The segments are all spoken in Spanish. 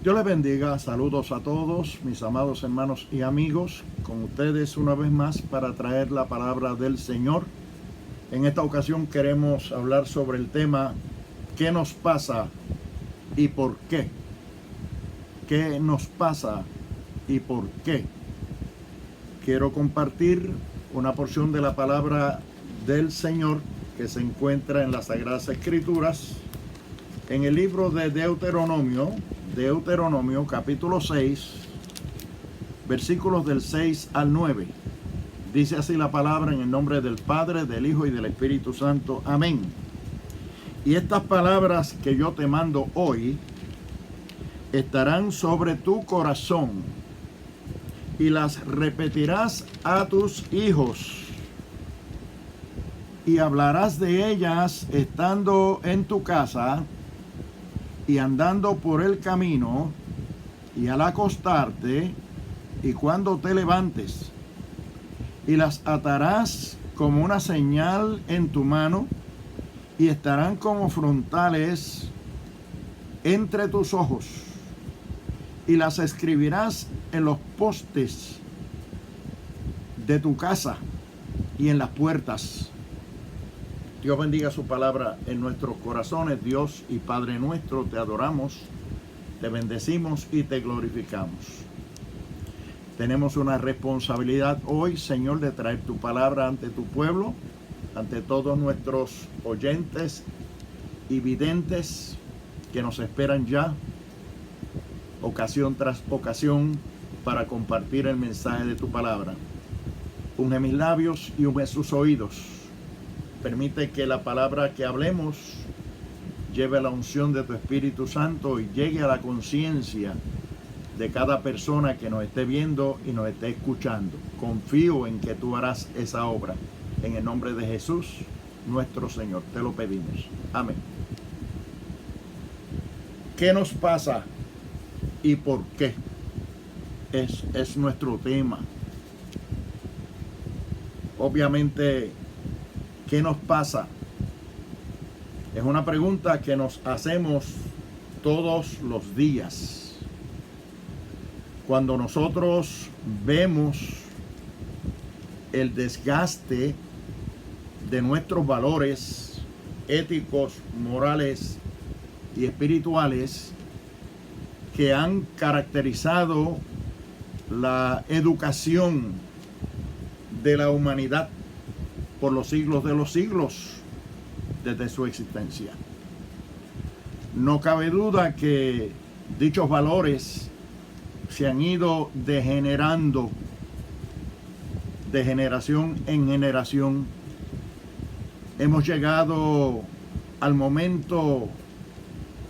Dios les bendiga, saludos a todos mis amados hermanos y amigos, con ustedes una vez más para traer la palabra del Señor. En esta ocasión queremos hablar sobre el tema ¿qué nos pasa y por qué? ¿Qué nos pasa y por qué? Quiero compartir una porción de la palabra del Señor que se encuentra en las Sagradas Escrituras, en el libro de Deuteronomio capítulo 6, versículos del 6 al 9. Dice así la palabra en el nombre del Padre, del Hijo y del Espíritu Santo. Amén. Y estas palabras que yo te mando hoy estarán sobre tu corazón y las repetirás a tus hijos y hablarás de ellas estando en tu casa y andando por el camino, y al acostarte, y cuando te levantes, y las atarás como una señal en tu mano, y estarán como frontales entre tus ojos, y las escribirás en los postes de tu casa y en las puertas. Dios bendiga su palabra en nuestros corazones. Dios y Padre nuestro, te adoramos, te bendecimos y te glorificamos. Tenemos una responsabilidad hoy, Señor, de traer tu palabra ante tu pueblo, ante todos nuestros oyentes y videntes que nos esperan ya, ocasión tras ocasión, para compartir el mensaje de tu palabra. Unge mis labios y unge sus oídos. Permite que la palabra que hablemos lleve la unción de tu Espíritu Santo y llegue a la conciencia de cada persona que nos esté viendo y nos esté escuchando. Confío en que tú harás esa obra. En el nombre de Jesús, nuestro Señor, te lo pedimos. Amén. ¿Qué nos pasa y por qué? Es nuestro tema. Obviamente, ¿qué nos pasa? Es una pregunta que nos hacemos todos los días. Cuando nosotros vemos el desgaste de nuestros valores éticos, morales y espirituales que han caracterizado la educación de la humanidad por los siglos de los siglos desde su existencia. No cabe duda que dichos valores se han ido degenerando de generación en generación. Hemos llegado al momento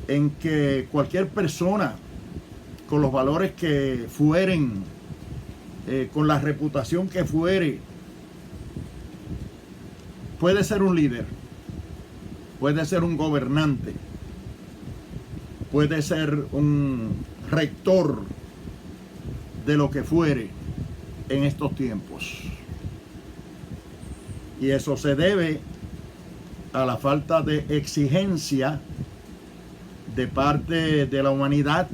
en que cualquier persona con los valores que fueren, con la reputación que fuere, puede ser un líder, puede ser un gobernante, puede ser un rector de lo que fuere en estos tiempos. Y eso se debe a la falta de exigencia de parte de la humanidad,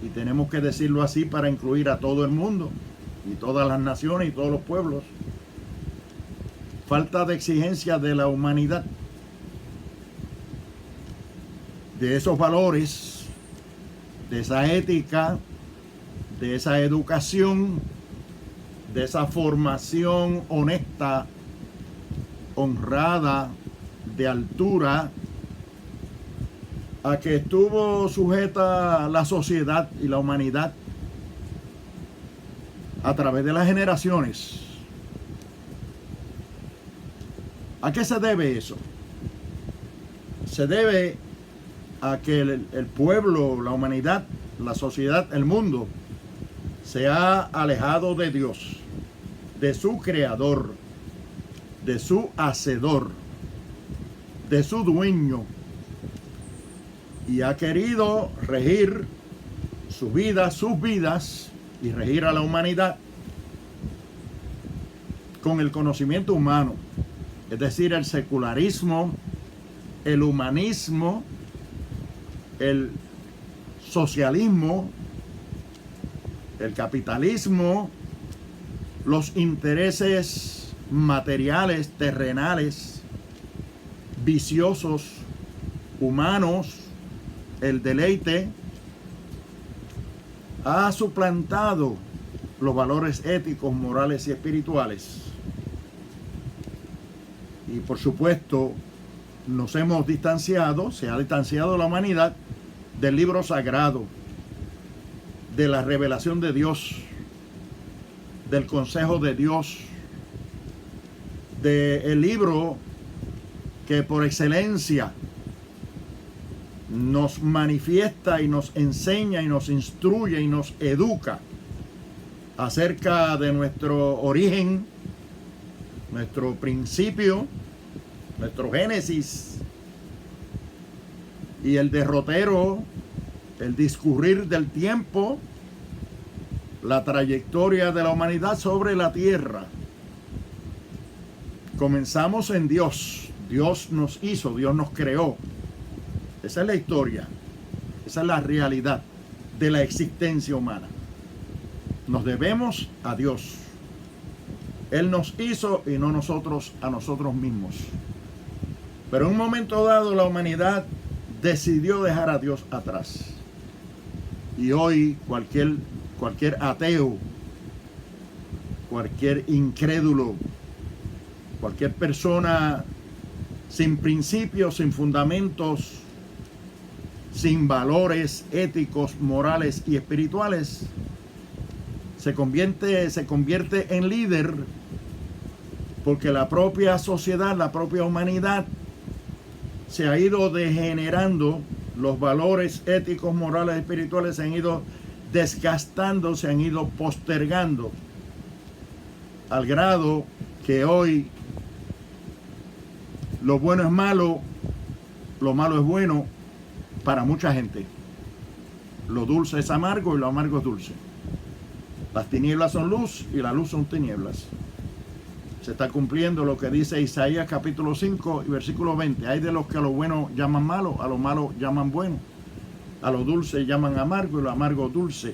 y tenemos que decirlo así para incluir a todo el mundo y todas las naciones y todos los pueblos. Falta de exigencia de la humanidad, de esos valores, de esa ética, de esa educación, de esa formación honesta, honrada, de altura, a que estuvo sujeta la sociedad y la humanidad a través de las generaciones. ¿A qué se debe eso? Se debe a que el pueblo, la humanidad, la sociedad, el mundo se ha alejado de Dios, de su creador, de su hacedor, de su dueño, y ha querido regir su vida, sus vidas, y regir a la humanidad con el conocimiento humano. Es decir, el secularismo, el humanismo, el socialismo, el capitalismo, los intereses materiales, terrenales, viciosos, humanos, el deleite, ha suplantado los valores éticos, morales y espirituales. Y por supuesto, nos hemos distanciado, se ha distanciado la humanidad del libro sagrado, de la revelación de Dios, del consejo de Dios, del libro que por excelencia nos manifiesta y nos enseña y nos instruye y nos educa acerca de nuestro origen, nuestro principio, nuestro génesis y el derrotero, el discurrir del tiempo, la trayectoria de la humanidad sobre la tierra. Comenzamos en Dios. Dios nos hizo, Dios nos creó. Esa es la historia, esa es la realidad de la existencia humana. Nos debemos a Dios. Él nos hizo y no nosotros a nosotros mismos. Pero en un momento dado la humanidad decidió dejar a Dios atrás. Y hoy cualquier ateo, cualquier incrédulo, cualquier persona sin principios, sin fundamentos, sin valores éticos, morales y espirituales, se convierte en líder, porque la propia sociedad, la propia humanidad se ha ido degenerando, los valores éticos, morales y espirituales se han ido desgastando, se han ido postergando, al grado que hoy lo bueno es malo, lo malo es bueno para mucha gente. Lo dulce es amargo y lo amargo es dulce. Las tinieblas son luz y la luz son tinieblas. Se está cumpliendo lo que dice Isaías capítulo 5 y versículo 20. Hay de los que a lo bueno llaman malo, a lo malo llaman bueno, a lo dulce llaman amargo y lo amargo dulce.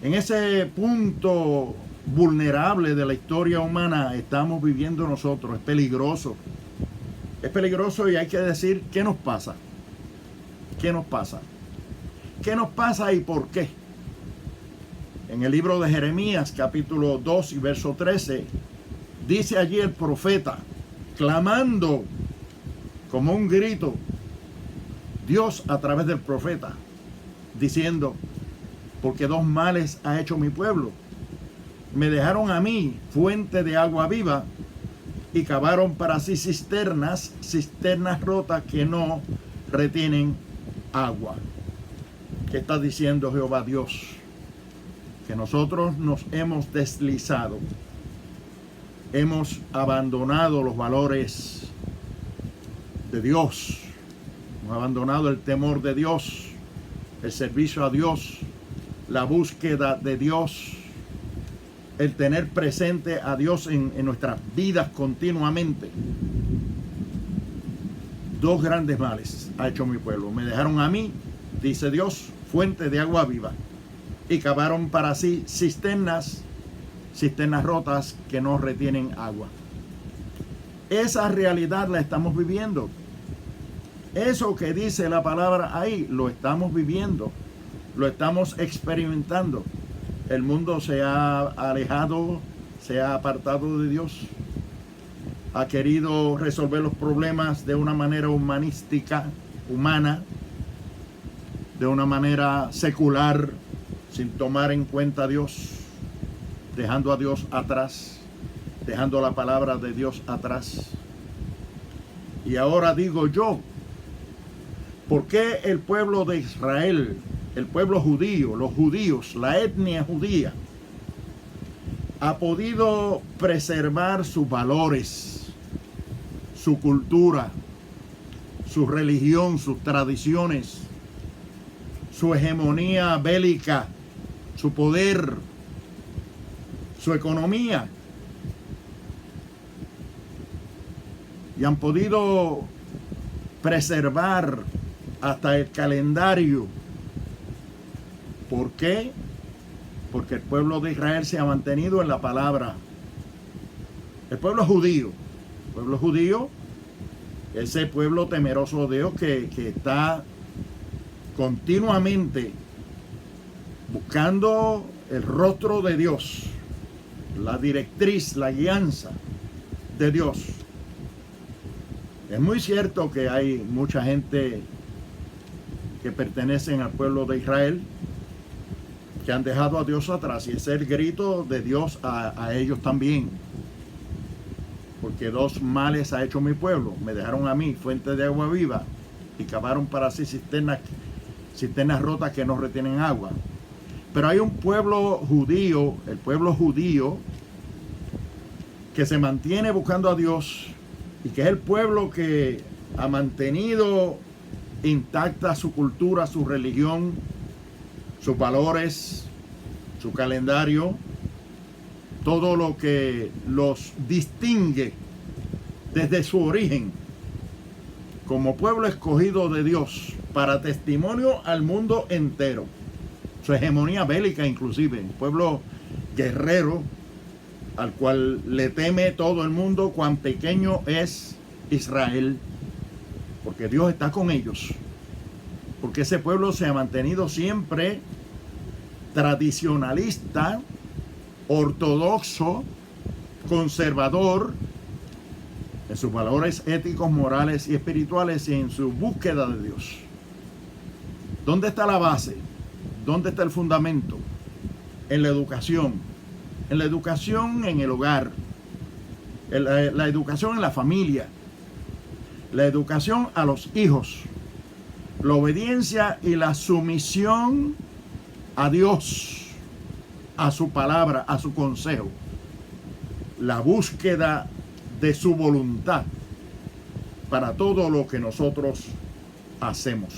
En ese punto vulnerable de la historia humana estamos viviendo nosotros. Es peligroso. Es peligroso y hay que decir qué nos pasa. ¿Qué nos pasa? ¿Qué nos pasa y por qué? En el libro de Jeremías, capítulo 2 y verso 13, dice allí el profeta, clamando como un grito, Dios a través del profeta, diciendo, porque dos males ha hecho mi pueblo. Me dejaron a mí fuente de agua viva y cavaron para sí cisternas rotas que no retienen agua. ¿Qué está diciendo Jehová Dios? Que nosotros nos hemos deslizado, hemos abandonado los valores de Dios, hemos abandonado el temor de Dios, el servicio a Dios, la búsqueda de Dios, el tener presente a Dios en nuestras vidas continuamente. Dos grandes males ha hecho mi pueblo. Me dejaron a mí, dice Dios, fuente de agua viva, y cavaron para sí cisternas rotas que no retienen agua. Esa realidad la estamos viviendo. Eso que dice la palabra ahí, lo estamos viviendo, lo estamos experimentando. El mundo se ha alejado, se ha apartado de Dios, ha querido resolver los problemas de una manera humanística, humana, de una manera secular, sin tomar en cuenta a Dios, dejando a Dios atrás, dejando la palabra de Dios atrás. Y ahora digo yo, ¿por qué el pueblo de Israel, el pueblo judío, los judíos, la etnia judía, ha podido preservar sus valores, su cultura, su religión, sus tradiciones, su hegemonía bélica, su poder, su economía? Y han podido preservar hasta el calendario ¿Por qué? Porque el pueblo de Israel se ha mantenido en la palabra. El pueblo judío, ese pueblo temeroso de Dios que está continuamente buscando el rostro de Dios, la directriz, la guianza de Dios. Es muy cierto que hay mucha gente que pertenecen al pueblo de Israel que han dejado a Dios atrás, y ese es el grito de Dios a ellos también. Porque dos males ha hecho mi pueblo: me dejaron a mí fuente de agua viva y cavaron para sí cisternas rotas que no retienen agua. Pero hay un pueblo judío, el pueblo judío, que se mantiene buscando a Dios, y que es el pueblo que ha mantenido intacta su cultura, su religión, sus valores, su calendario, todo lo que los distingue desde su origen como pueblo escogido de Dios para testimonio al mundo entero. Su hegemonía bélica inclusive, un pueblo guerrero al cual le teme todo el mundo, cuán pequeño es Israel, porque Dios está con ellos, porque ese pueblo se ha mantenido siempre tradicionalista, ortodoxo, conservador en sus valores éticos, morales y espirituales, y en su búsqueda de Dios. ¿Dónde está la base? ¿Dónde está el fundamento? En la educación. En la educación en el hogar, la educación en la familia, la educación a los hijos, la obediencia y la sumisión a Dios, a su palabra, a su consejo, la búsqueda de su voluntad para todo lo que nosotros hacemos,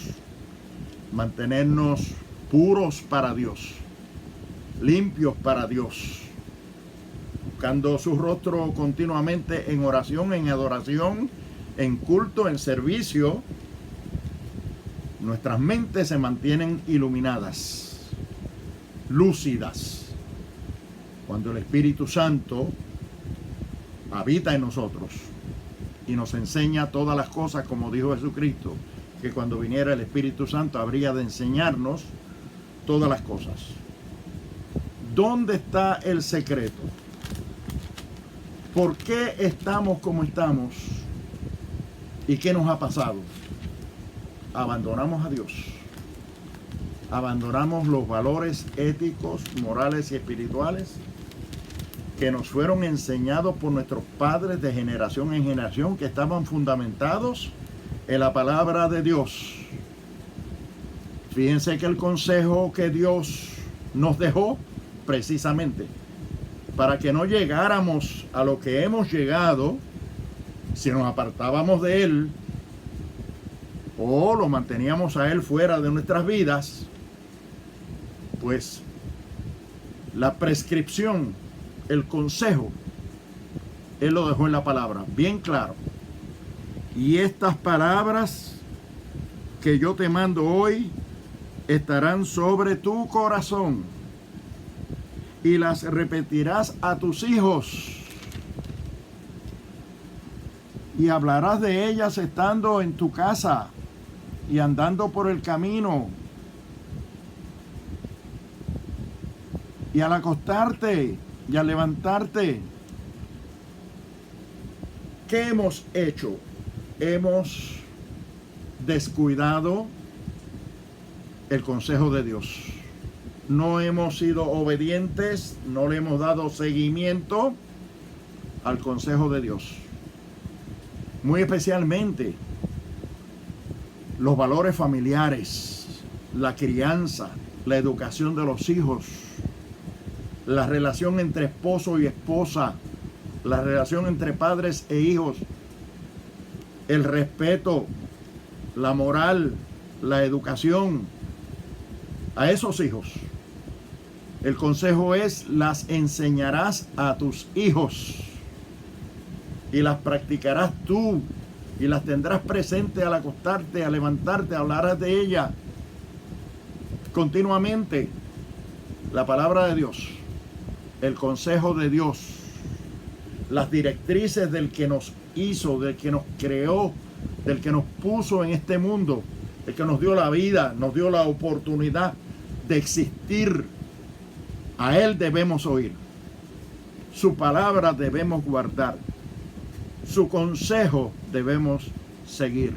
mantenernos puros para Dios, limpios para Dios, buscando su rostro continuamente en oración, en adoración, en culto, en servicio. Nuestras mentes se mantienen iluminadas, lúcidas, cuando el Espíritu Santo habita en nosotros y nos enseña todas las cosas, como dijo Jesucristo, que cuando viniera el Espíritu Santo habría de enseñarnos todas las cosas. ¿Dónde está el secreto? ¿Por qué estamos como estamos? ¿Y qué nos ha pasado? Abandonamos a Dios. Abandonamos los valores éticos, morales y espirituales que nos fueron enseñados por nuestros padres de generación en generación, que estaban fundamentados en la palabra de Dios. Fíjense que el consejo que Dios nos dejó, precisamente para que no llegáramos a lo que hemos llegado, si nos apartábamos de Él o lo manteníamos a Él fuera de nuestras vidas, pues la prescripción, el consejo, Él lo dejó en la palabra, bien claro. Y estas palabras que yo te mando hoy estarán sobre tu corazón, y las repetirás a tus hijos, y hablarás de ellas estando en tu casa y andando por el camino, y al acostarte y al levantarte. ¿Qué hemos hecho? Hemos descuidado el consejo de Dios. No hemos sido obedientes, no le hemos dado seguimiento al consejo de Dios. Muy especialmente los valores familiares, la crianza, la educación de los hijos, la relación entre esposo y esposa, la relación entre padres e hijos, el respeto, la moral, la educación a esos hijos. El consejo es: las enseñarás a tus hijos y las practicarás tú y las tendrás presente al acostarte, al levantarte, hablarás de ellas continuamente. la palabra de Dios, el consejo de Dios, las directrices del que nos hizo, del que nos creó, del que nos puso en este mundo, el que nos dio la vida, nos dio la oportunidad de existir. A Él debemos oír. Su palabra debemos guardar. Su consejo debemos seguir.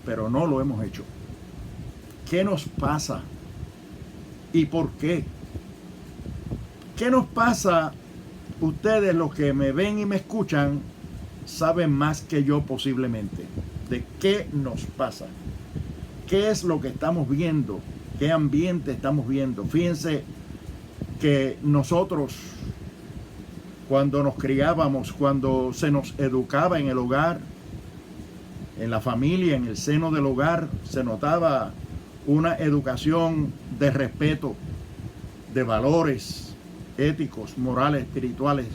Pero no lo hemos hecho. ¿Qué nos pasa? ¿Y por qué? ¿Qué nos pasa? Ustedes, los que me ven y me escuchan, saben más que yo posiblemente de qué nos pasa. ¿Qué es lo que estamos viendo? ¿Qué ambiente estamos viendo? Fíjense que nosotros, cuando nos criábamos, cuando se nos educaba en el hogar, en la familia, en el seno del hogar, se notaba una educación de respeto, de valores éticos, morales, espirituales,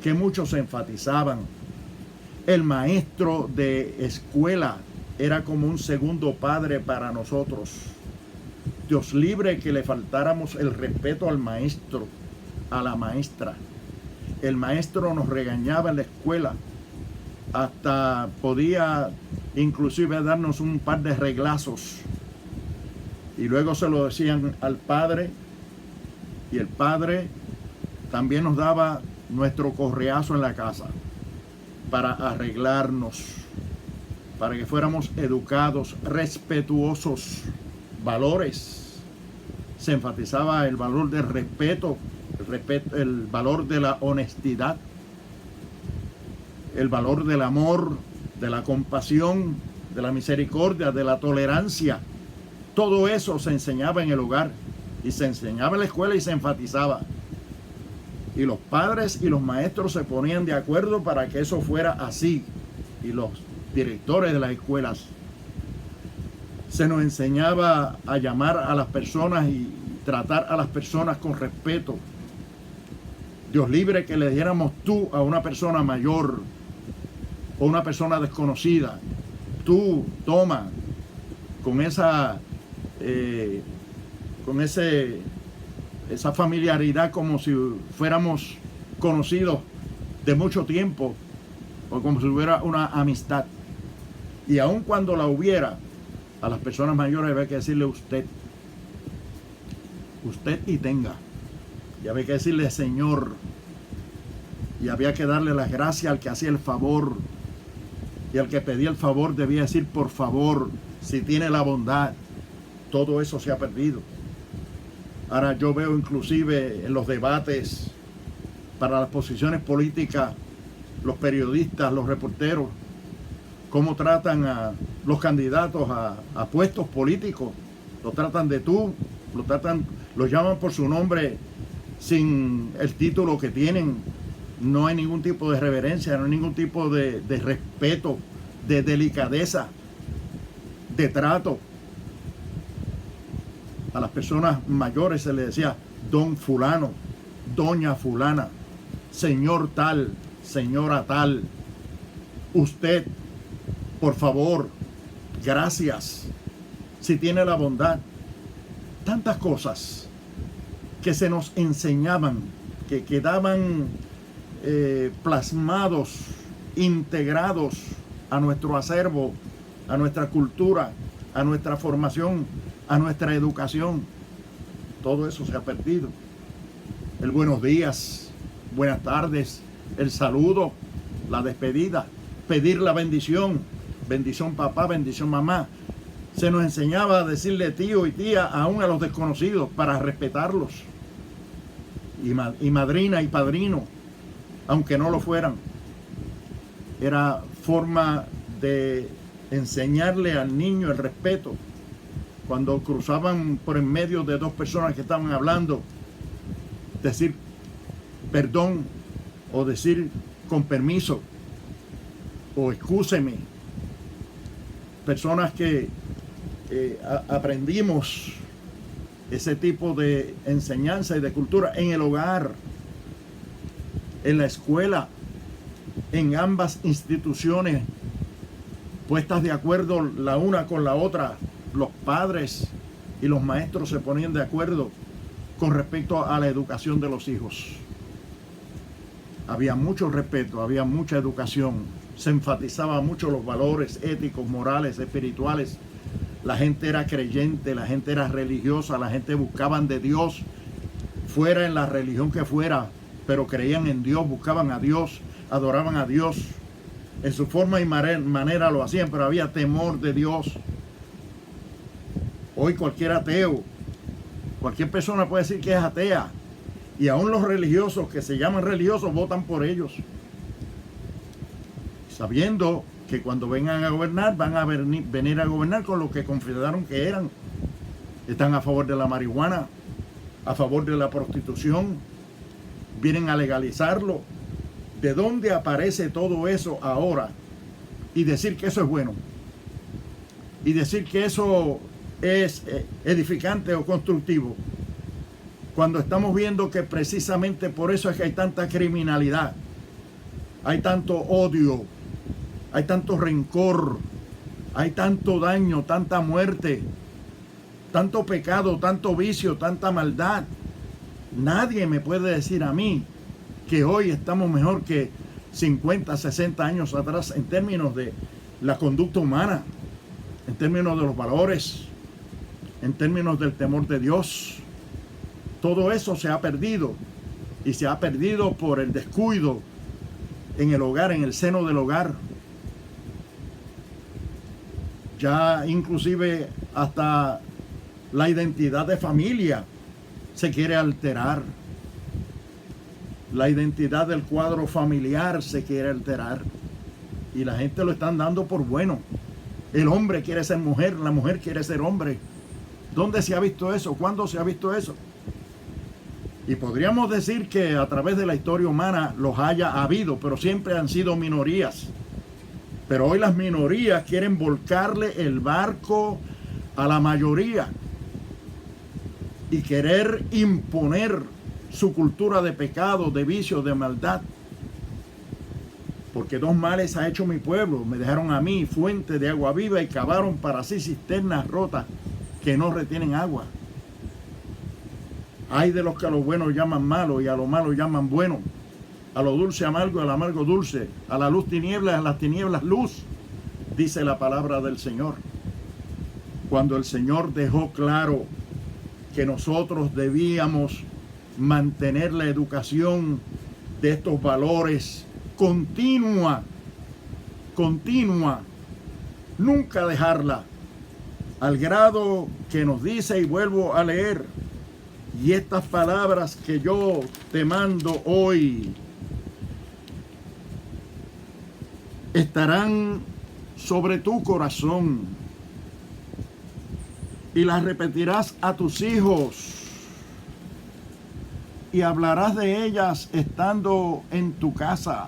que muchos enfatizaban. El maestro de escuela era como un segundo padre para nosotros. Dios libre que le faltáramos el respeto al maestro, a la maestra. El maestro nos regañaba en la escuela, hasta podía inclusive darnos un par de reglazos, y luego se lo decían al padre, y el padre también nos daba nuestro correazo en la casa para arreglarnos, para que fuéramos educados, respetuosos, valores. Se enfatizaba el valor del respeto, el valor de la honestidad, el valor del amor, de la compasión, de la misericordia, de la tolerancia. Todo eso se enseñaba en el hogar y se enseñaba en la escuela y se enfatizaba. Y los padres y los maestros se ponían de acuerdo para que eso fuera así. Y los directores de las escuelas. Se nos enseñaba a llamar a las personas y tratar a las personas con respeto. Dios libre que le diéramos tú a una persona mayor o una persona desconocida. Tú, toma, con esa familiaridad, como si fuéramos conocidos de mucho tiempo, o como si hubiera una amistad. Y aun cuando la hubiera, a las personas mayores había que decirle usted y tenga, y había que decirle señor, y había que darle las gracias al que hacía el favor, y al que pedía el favor debía decir por favor, si tiene la bondad. Todo eso se ha perdido. Ahora yo veo inclusive en los debates para las posiciones políticas, los periodistas, los reporteros, cómo tratan a los candidatos a puestos políticos. Los tratan de tú, los llaman por su nombre sin el título que tienen. No hay ningún tipo de reverencia, no hay ningún tipo de respeto, de delicadeza, de trato. A las personas mayores se les decía don fulano, doña fulana, señor tal, señora tal, usted, por favor, gracias, si tiene la bondad. Tantas cosas que se nos enseñaban, que quedaban plasmados, integrados a nuestro acervo, a nuestra cultura, a nuestra formación, a nuestra educación. Todo eso se ha perdido. El buenos días, buenas tardes, el saludo, la despedida, pedir la bendición, bendición papá, bendición mamá. Se nos enseñaba a decirle tío y tía aún a los desconocidos para respetarlos. Y madrina y padrino, aunque no lo fueran. Era forma de enseñarle al niño el respeto. Cuando cruzaban por en medio de dos personas que estaban hablando, decir perdón o decir con permiso o excúseme. Personas que aprendimos ese tipo de enseñanza y de cultura en el hogar, en la escuela, en ambas instituciones, puestas de acuerdo la una con la otra. Los padres y los maestros se ponían de acuerdo con respecto a la educación de los hijos. Había mucho respeto, había mucha educación, se enfatizaba mucho los valores éticos, morales, espirituales. La gente era creyente, la gente era religiosa, la gente buscaban de Dios, fuera en la religión que fuera, pero creían en Dios, buscaban a Dios, adoraban a Dios. En su forma y manera lo hacían, pero había temor de Dios. Hoy cualquier ateo, cualquier persona puede decir que es atea, y aún los religiosos que se llaman religiosos votan por ellos, sabiendo que cuando vengan a gobernar van a venir a gobernar con lo que confesaron que eran. Están a favor de la marihuana, a favor de la prostitución, vienen a legalizarlo. ¿De dónde aparece todo eso ahora? Y decir que eso es bueno, y decir que eso es edificante o constructivo, cuando estamos viendo que precisamente por eso es que hay tanta criminalidad, hay tanto odio, hay tanto rencor, hay tanto daño, tanta muerte, tanto pecado, tanto vicio, tanta maldad. Nadie me puede decir a mí que hoy estamos mejor que 50, 60 años atrás en términos de la conducta humana, en términos de los valores, en términos del temor de Dios. Todo eso se ha perdido, y se ha perdido por el descuido en el hogar, en el seno del hogar. Ya inclusive hasta la identidad de familia se quiere alterar. La identidad del cuadro familiar se quiere alterar, y la gente lo están dando por bueno. El hombre quiere ser mujer, la mujer quiere ser hombre. ¿Dónde se ha visto eso? ¿Cuándo se ha visto eso? Y podríamos decir que a través de la historia humana los haya habido, pero siempre han sido minorías. Pero hoy las minorías quieren volcarle el barco a la mayoría y querer imponer su cultura de pecado, de vicio, de maldad. Porque dos males ha hecho mi pueblo: me dejaron a mí fuente de agua viva y cavaron para sí cisternas rotas que no retienen agua. Hay de los que a lo bueno llaman malo y a lo malo llaman bueno, a lo dulce amargo y al amargo dulce, a la luz tinieblas y a las tinieblas luz, dice la palabra del Señor. Cuando el Señor dejó claro que nosotros debíamos mantener la educación de estos valores continua, nunca dejarla, al grado que nos dice, y vuelvo a leer: y estas palabras que yo te mando hoy estarán sobre tu corazón, y las repetirás a tus hijos, y hablarás de ellas estando en tu casa,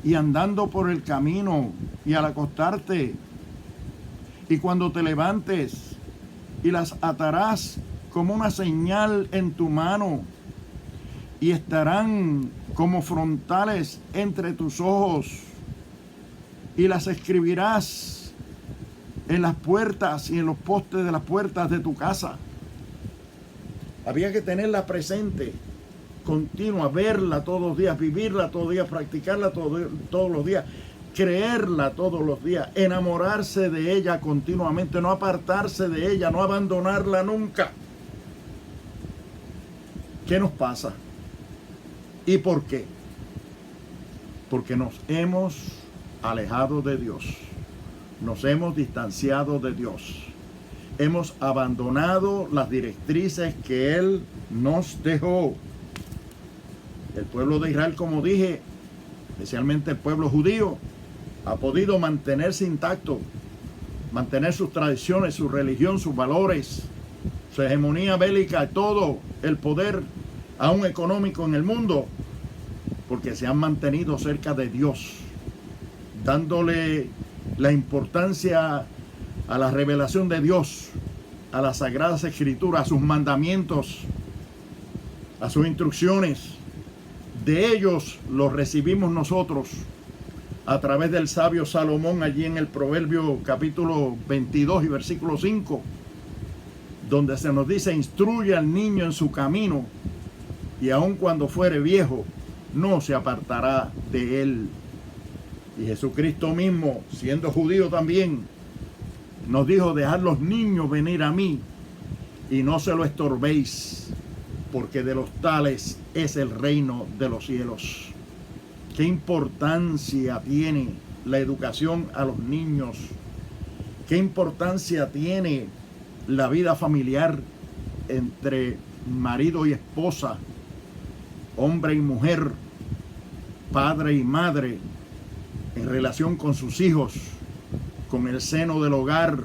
y andando por el camino, y al acostarte, y cuando te levantes, y las atarás como una señal en tu mano, y estarán como frontales entre tus ojos, y las escribirás en las puertas y en los postes de las puertas de tu casa. Había que tenerla presente, continua, verla todos los días, vivirla todos los días, practicarla todos los días, creerla todos los días, enamorarse de ella continuamente, no apartarse de ella, no abandonarla nunca. ¿Qué nos pasa? ¿Y por qué? Porque nos hemos alejado de Dios, nos hemos distanciado de Dios, hemos abandonado las directrices que Él nos dejó. El pueblo de Israel, como dije, especialmente el pueblo judío, ha podido mantenerse intacto, mantener sus tradiciones, su religión, sus valores, su hegemonía bélica, todo el poder, aún económico en el mundo, porque se han mantenido cerca de Dios, dándole la importancia a la revelación de Dios, a las sagradas escrituras, a sus mandamientos, a sus instrucciones. De ellos los recibimos nosotros a través del sabio Salomón, allí en el Proverbio capítulo 22 y versículo 5, donde se nos dice: instruye al niño en su camino, y aun cuando fuere viejo, no se apartará de él. Y Jesucristo mismo, siendo judío también, nos dijo: dejad los niños venir a mí, y no se lo estorbéis, porque de los tales es el reino de los cielos. ¿Qué importancia tiene la educación a los niños? ¿Qué importancia tiene la vida familiar entre marido y esposa, hombre y mujer, padre y madre, en relación con sus hijos, con el seno del hogar,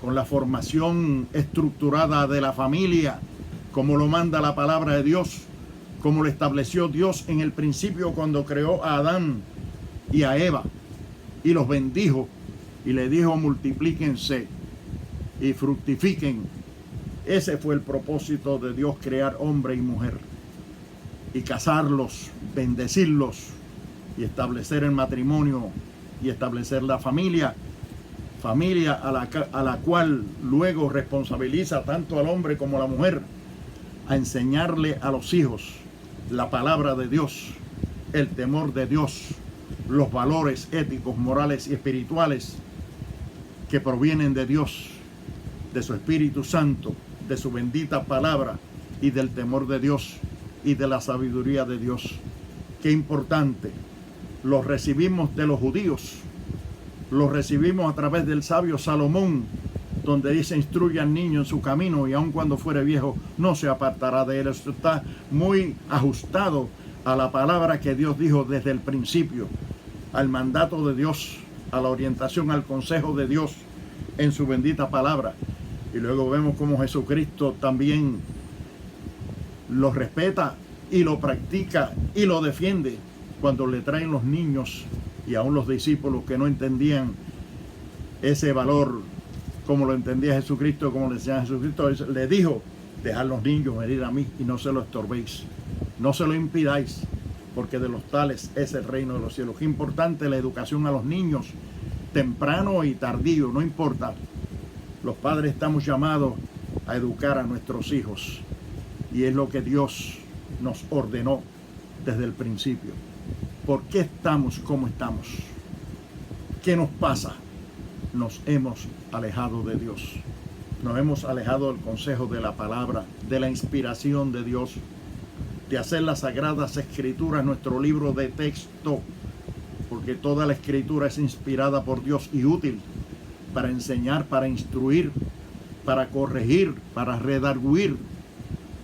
con la formación estructurada de la familia, como lo manda la palabra de Dios, como lo estableció Dios en el principio cuando creó a Adán y a Eva y los bendijo y le dijo: multiplíquense y fructifiquen. Ese fue el propósito de Dios, crear hombre y mujer y casarlos, bendecirlos y establecer el matrimonio y establecer la familia a la cual luego responsabiliza tanto al hombre como a la mujer a enseñarle a los hijos la palabra de Dios, el temor de Dios, los valores éticos, morales y espirituales que provienen de Dios, de su Espíritu Santo, de su bendita palabra y del temor de Dios y de la sabiduría de Dios. Qué importante. Los recibimos de los judíos, los recibimos a través del sabio Salomón, donde dice: instruye al niño en su camino, y aun cuando fuere viejo no se apartará de él. Esto está muy ajustado a la palabra que Dios dijo desde el principio, al mandato de Dios, a la orientación, al consejo de Dios en su bendita palabra. Y luego vemos cómo Jesucristo también lo respeta y lo practica y lo defiende cuando le traen los niños y aún los discípulos que no entendían ese valor como lo entendía Jesucristo, como le decía Jesucristo. Le dijo: dejad los niños venir a mí y no se lo estorbéis, no se lo impidáis, porque de los tales es el reino de los cielos. Qué importante la educación a los niños, temprano y tardío, no importa. Los padres estamos llamados a educar a nuestros hijos, y es lo que Dios nos ordenó desde el principio. ¿Por qué estamos como estamos? ¿Qué nos pasa? Nos hemos alejado de Dios. Nos hemos alejado del consejo de la palabra, de la inspiración de Dios, de hacer las Sagradas Escrituras nuestro libro de texto, porque toda la Escritura es inspirada por Dios y útil para enseñar, para instruir, para corregir, para redarguir,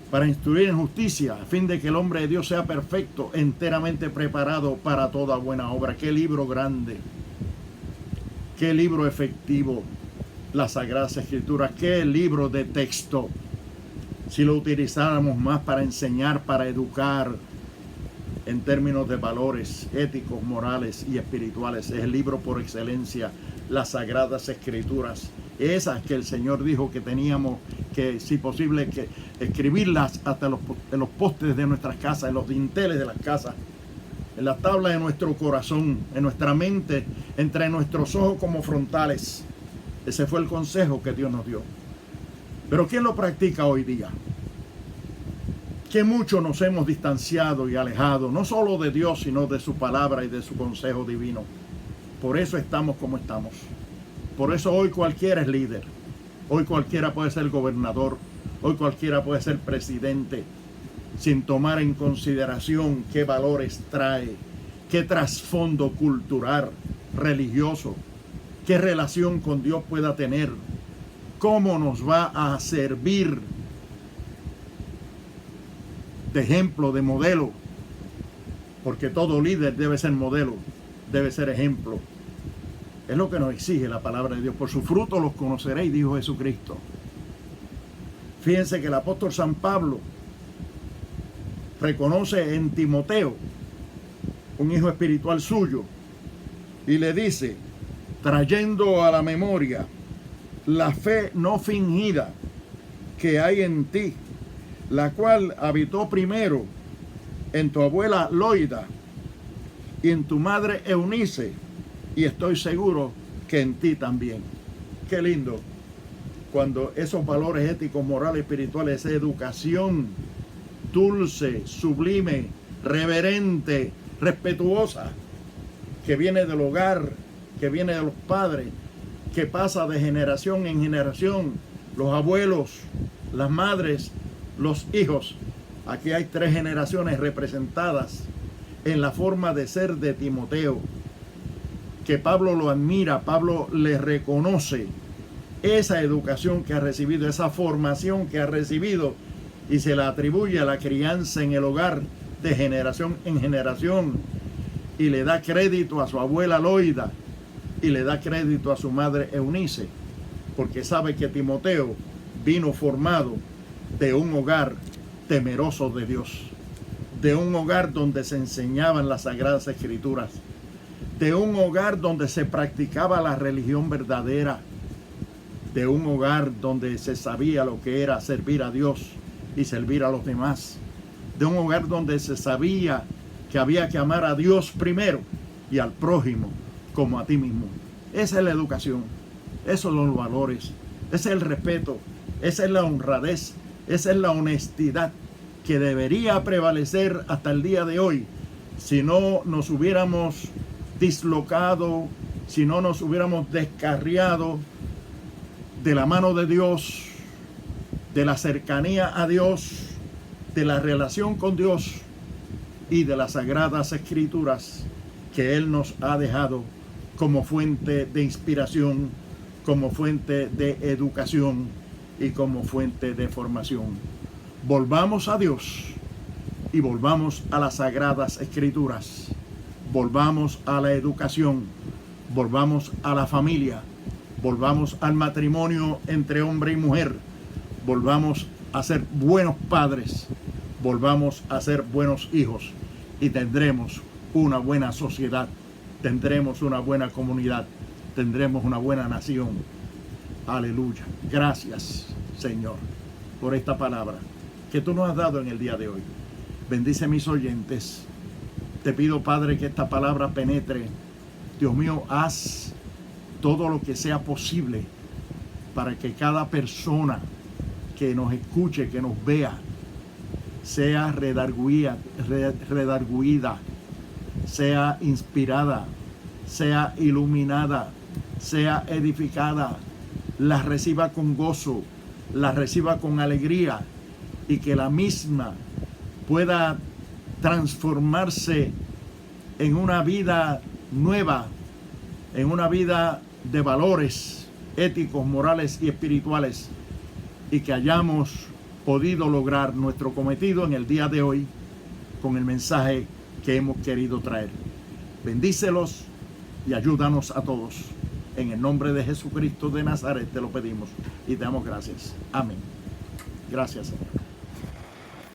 para instruir en justicia, a fin de que el hombre de Dios sea perfecto, enteramente preparado para toda buena obra. ¡Qué libro grande! ¡Qué libro efectivo! Las Sagradas Escrituras. ¡Qué libro de texto! Si lo utilizáramos más para enseñar, para educar en términos de valores éticos, morales y espirituales, es el libro por excelencia, las Sagradas Escrituras. Esas que el Señor dijo que teníamos que, si posible, que escribirlas hasta en los postes de nuestras casas, en los dinteles de las casas, en la tabla de nuestro corazón, en nuestra mente, entre nuestros ojos como frontales. Ese fue el consejo que Dios nos dio. Pero ¿quién lo practica hoy día? Que mucho nos hemos distanciado y alejado, no solo de Dios, sino de su palabra y de su consejo divino. Por eso estamos como estamos. Por eso hoy cualquiera es líder. Hoy cualquiera puede ser gobernador. Hoy cualquiera puede ser presidente, sin tomar en consideración qué valores trae, qué trasfondo cultural, religioso, qué relación con Dios pueda tener, cómo nos va a servir de ejemplo, de modelo, porque todo líder debe ser modelo, debe ser ejemplo. Es lo que nos exige la palabra de Dios. Por sus frutos los conoceréis, dijo Jesucristo. Fíjense que el apóstol San Pablo reconoce en Timoteo, un hijo espiritual suyo, y le dice, trayendo a la memoria la fe no fingida que hay en ti, la cual habitó primero en tu abuela Loida y en tu madre Eunice, y estoy seguro que en ti también. Qué lindo cuando esos valores éticos, morales, espirituales, esa educación dulce, sublime, reverente, respetuosa, que viene del hogar, que viene de los padres, que pasa de generación en generación, los abuelos, las madres, los hijos. Aquí hay 3 generaciones representadas en la forma de ser de Timoteo, que Pablo lo admira, Pablo le reconoce esa educación que ha recibido, esa formación que ha recibido, y se la atribuye a la crianza en el hogar de generación en generación, y le da crédito a su abuela Loida y le da crédito a su madre Eunice, porque sabe que Timoteo vino formado de un hogar temeroso de Dios, de un hogar donde se enseñaban las Sagradas Escrituras, de un hogar donde se practicaba la religión verdadera, de un hogar donde se sabía lo que era servir a Dios y servir a los demás, de un hogar donde se sabía que había que amar a Dios primero y al prójimo como a ti mismo. Esa es la educación, esos son los valores, ese es el respeto, esa es la honradez, esa es la honestidad que debería prevalecer hasta el día de hoy. Si no nos hubiéramos dislocado, si no nos hubiéramos descarriado de la mano de Dios, de la cercanía a Dios, de la relación con Dios y de las Sagradas Escrituras que Él nos ha dejado como fuente de inspiración, como fuente de educación y como fuente de formación. Volvamos a Dios y volvamos a las Sagradas Escrituras, volvamos a la educación, volvamos a la familia, volvamos al matrimonio entre hombre y mujer, volvamos a ser buenos padres, volvamos a ser buenos hijos, y tendremos una buena sociedad, tendremos una buena comunidad, tendremos una buena nación. Aleluya. Gracias, Señor, por esta palabra que tú nos has dado en el día de hoy. Bendice a mis oyentes. Te pido, Padre, que esta palabra penetre. Dios mío, haz todo lo que sea posible para que cada persona que nos escuche, que nos vea, sea redarguida, sea inspirada, sea iluminada, sea edificada, la reciba con gozo, la reciba con alegría, y que la misma pueda transformarse en una vida nueva, en una vida de valores éticos, morales y espirituales, y que hayamos podido lograr nuestro cometido en el día de hoy con el mensaje que hemos querido traer. Bendícelos y ayúdanos a todos. En el nombre de Jesucristo de Nazaret te lo pedimos y te damos gracias. Amén. Gracias, Señor.